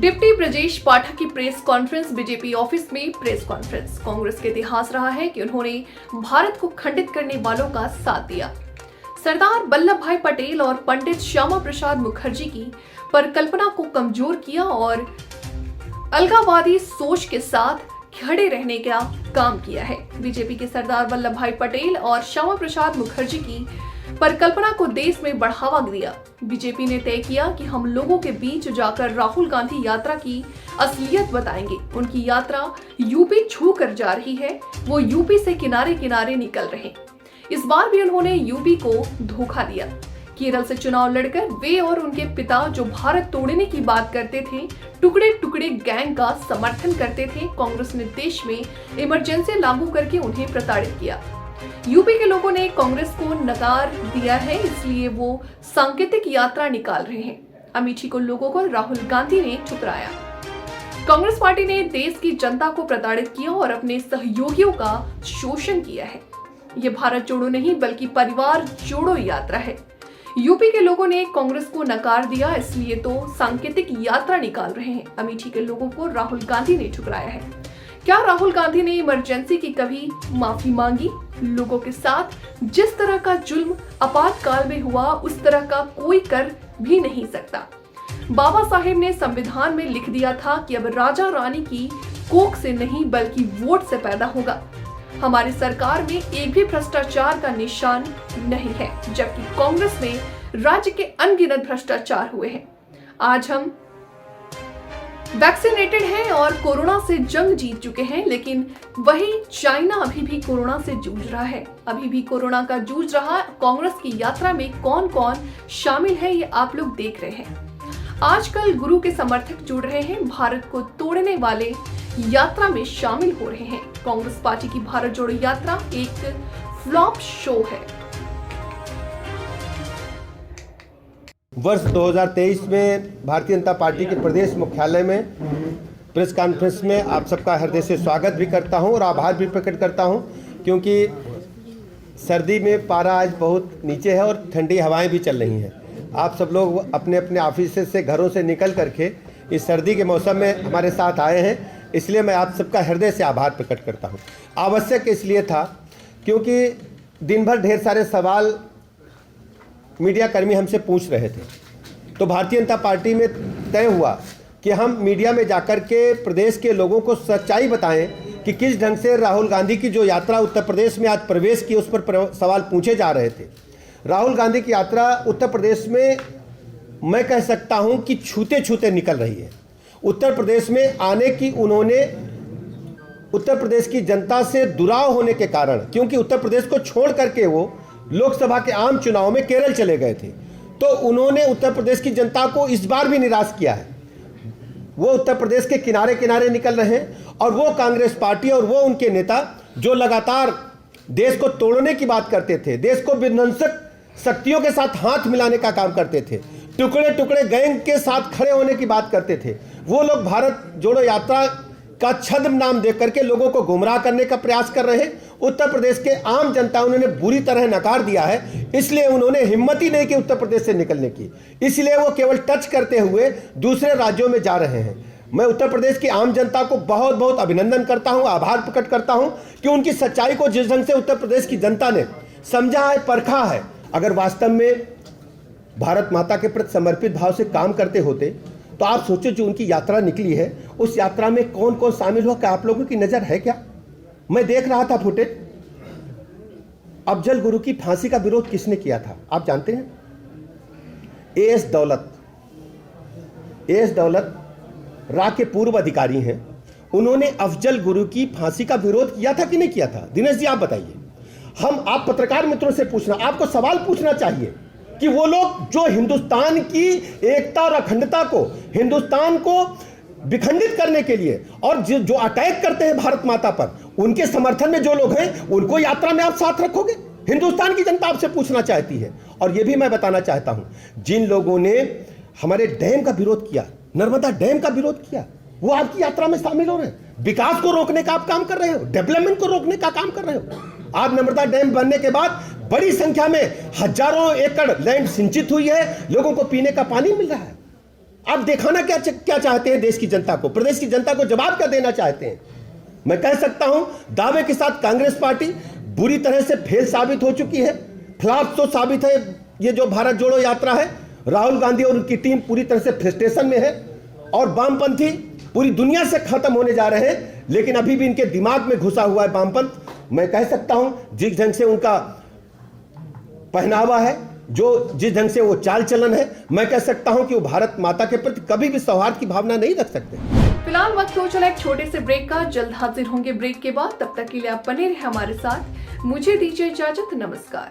Deputy Brajesh Pathak की press conference, BJP office में press conference. Congress के इतिहास रहा है कि उन्होंने भारत को खंडित करने वालों का साथ दिया। सरदार वल्लभ भाई पटेल और पंडित श्यामा प्रसाद मुखर्जी की परिकल्पना को कमजोर किया और अलगाववादी सोच के साथ खड़े रहने का काम किया है। बीजेपी के सरदार वल्लभ भाई पटेल और श्यामा प्रसाद मुखर्जी की परिकल्पना को देश में बढ़ावा दिया। बीजेपी ने तय किया कि हम लोगों के बीच जाकर राहुल गांधी यात्रा की असलियत बताएंगे। उनकी यात्रा यूपी छू कर जा रही है, वो यूपी से किनारे किनारे निकल रहे। इस बार भी उन्होंने यूपी को धोखा दिया। केरल से चुनाव लड़कर वे और उनके पिता जो भारत तोड़ने की बात करते थे, टुकड़े टुकड़े गैंग का समर्थन करते थे। कांग्रेस ने देश में इमरजेंसी लागू करके उन्हें प्रताड़ित किया। यूपी के लोगों ने कांग्रेस को नकार दिया है, इसलिए वो सांकेतिक यात्रा निकाल रहे हैं। अमेठी को लोगों को राहुल गांधी ने ठुकराया। कांग्रेस पार्टी ने देश की जनता को प्रताड़ित किया और अपने सहयोगियों का शोषण किया है। ये भारत जोड़ो नहीं बल्कि परिवार जोड़ो यात्रा है। यूपी के लोगों ने कांग्रेस को नकार दिया, इसलिए तो सांकेतिक यात्रा निकाल रहे हैं। अमेठी के लोगों को राहुल गांधी ने ठुकराया है। क्या राहुल गांधी ने इमरजेंसी की कभी माफी मांगी? लोगों के साथ जिस तरह का जुल्म आपातकाल में हुआ, उस तरह का कोई कर भी नहीं सकता। बाबा साहेब ने संविधान में लिख दिया था कि अब राजा रानी की कोख से नहीं बल्कि वोट से पैदा होगा। हमारी सरकार में एक भी भ्रष्टाचार का निशान नहीं है, जबकि कांग्रेस में राज्य के अनगिनत भ्रष्टाचार हुए हैं। आज हम वैक्सीनेटेड हैं और कोरोना से जंग जीत चुके हैं, लेकिन वही चाइना अभी भी कोरोना से जूझ रहा है, अभी भी कोरोना का जूझ रहा। कांग्रेस की यात्रा में कौन कौन शामिल है, ये आप लोग देख रहे हैं। आजकल गुरु के समर्थक जुड़ रहे हैं, भारत को तोड़ने वाले यात्रा में शामिल हो रहे हैं। कांग्रेस पार्टी की भारत जोड़ो यात्रा एक फ्लॉप शो है। वर्ष 2023 में भारतीय जनता पार्टी के प्रदेश मुख्यालय में प्रेस कॉन्फ्रेंस में आप सबका हृदय से स्वागत भी करता हूं और आभार भी प्रकट करता हूं, क्योंकि सर्दी में पारा आज बहुत नीचे है और ठंडी हवाएं भी चल रही हैं। आप सब लोग अपने अपने ऑफिस से घरों से निकल करके इस सर्दी के मौसम में हमारे साथ आए हैं, इसलिए मैं आप सबका हृदय से आभार प्रकट करता हूँ। आवश्यक इसलिए था क्योंकि दिन भर ढेर सारे सवाल मीडिया कर्मी हमसे पूछ रहे थे, तो भारतीय जनता पार्टी में तय हुआ कि हम मीडिया में जाकर के प्रदेश के लोगों को सच्चाई बताएं कि किस ढंग से राहुल गांधी की जो यात्रा उत्तर प्रदेश में आज प्रवेश की, उस पर सवाल पूछे जा रहे थे। राहुल गांधी की यात्रा उत्तर प्रदेश में मैं कह सकता हूं कि छूते छूते निकल रही है। उत्तर प्रदेश में आने की उन्होंने उत्तर प्रदेश की जनता से दुराव होने के कारण, क्योंकि उत्तर प्रदेश को छोड़ करके वो लोकसभा के आम चुनाव में केरल चले गए थे, तो उन्होंने उत्तर प्रदेश की जनता को इस बार भी निराश किया है। वो उत्तर प्रदेश के किनारे किनारे निकल रहे हैं और वो कांग्रेस पार्टी और वो उनके नेता जो लगातार देश को तोड़ने की बात करते थे, देश को विध्वंसक शक्तियों के साथ हाथ मिलाने का काम करते थे, टुकड़े टुकड़े गैंग के साथ खड़े होने की बात करते थे, वो लोग भारत जोड़ो यात्रा का छद्म नाम देकर के लोगों को गुमराह करने का प्रयास कर रहे हैं। उत्तर प्रदेश के आम जनता उन्होंने बुरी तरह नकार दिया है, इसलिए उन्होंने हिम्मत ही नहीं की उत्तर प्रदेश से निकलने की, इसलिए वो केवल टच करते हुए दूसरे राज्यों में जा रहे हैं। मैं उत्तर प्रदेश की आम जनता को बहुत बहुत अभिनंदन करता हूं, आभार प्रकट करता हूं कि उनकी सच्चाई को जिस ढंग से उत्तर प्रदेश की जनता ने समझा है, परखा है। अगर वास्तव में भारत माता के प्रति समर्पित भाव से काम करते होते तो आप सोचो जो उनकी यात्रा निकली है, उस यात्रा में कौन कौन शामिल हुआ, क्या आप लोगों की नजर है क्या? मैं देख रहा था फुटेज। अफजल गुरु की फांसी का विरोध किसने किया था आप जानते हैं? एएस दौलत रा के पूर्व अधिकारी हैं। उन्होंने अफजल गुरु की फांसी का विरोध किया था कि नहीं किया था? दिनेश जी आप बताइए। आप पत्रकार मित्रों से पूछना, आपको सवाल पूछना चाहिए कि वो लोग जो हिंदुस्तान की एकता और अखंडता को, हिंदुस्तान को विखंडित करने के लिए और जो अटैक करते हैं भारत माता पर, उनके समर्थन में जो लोग हैं उनको यात्रा में आप साथ रखोगे? हिंदुस्तान की जनता आपसे पूछना चाहती है। और यह भी मैं बताना चाहता हूं, जिन लोगों ने हमारे डैम का विरोध किया, नर्मदा डैम का विरोध किया, वो आपकी यात्रा में शामिल हो रहे हैं। विकास को रोकने का आप काम कर रहे हो, डेवलपमेंट को रोकने का काम कर रहे हो। आज नर्मदा डैम बनने के बाद बड़ी संख्या में हजारों एकड़ लैंड सिंचित हुई है, लोगों को पीने का पानी मिल रहा है। आप दिखाना क्या चाहते हैं देश की जनता को, प्रदेश की जनता को जवाब क्या देना चाहते हैं? मैं कह सकता हूं दावे के साथ कांग्रेस पार्टी बुरी तरह से फेल साबित हो चुकी है, फ्लॉप तो साबित है। ये जो भारत जोड़ो यात्रा है, राहुल गांधी और उनकी टीम पूरी तरह से फ्रस्ट्रेशन में है और वामपंथी पूरी दुनिया से खत्म होने जा रहे हैं, लेकिन अभी भी इनके दिमाग में घुसा हुआ है वामपंथ। मैं कह सकता हूं जिस ढंग से उनका पहनावा है, जो जिस ढंग से वो चाल चलन है, मैं कह सकता हूं कि वो भारत माता के प्रति कभी भी सौहार्द की भावना नहीं रख सकते। फिलहाल वक्त हो चला एक छोटे से ब्रेक का, जल्द हाजिर होंगे ब्रेक के बाद। तब तक के लिए आप बने रहे हमारे साथ। मुझे दीजिए इजाजत, नमस्कार।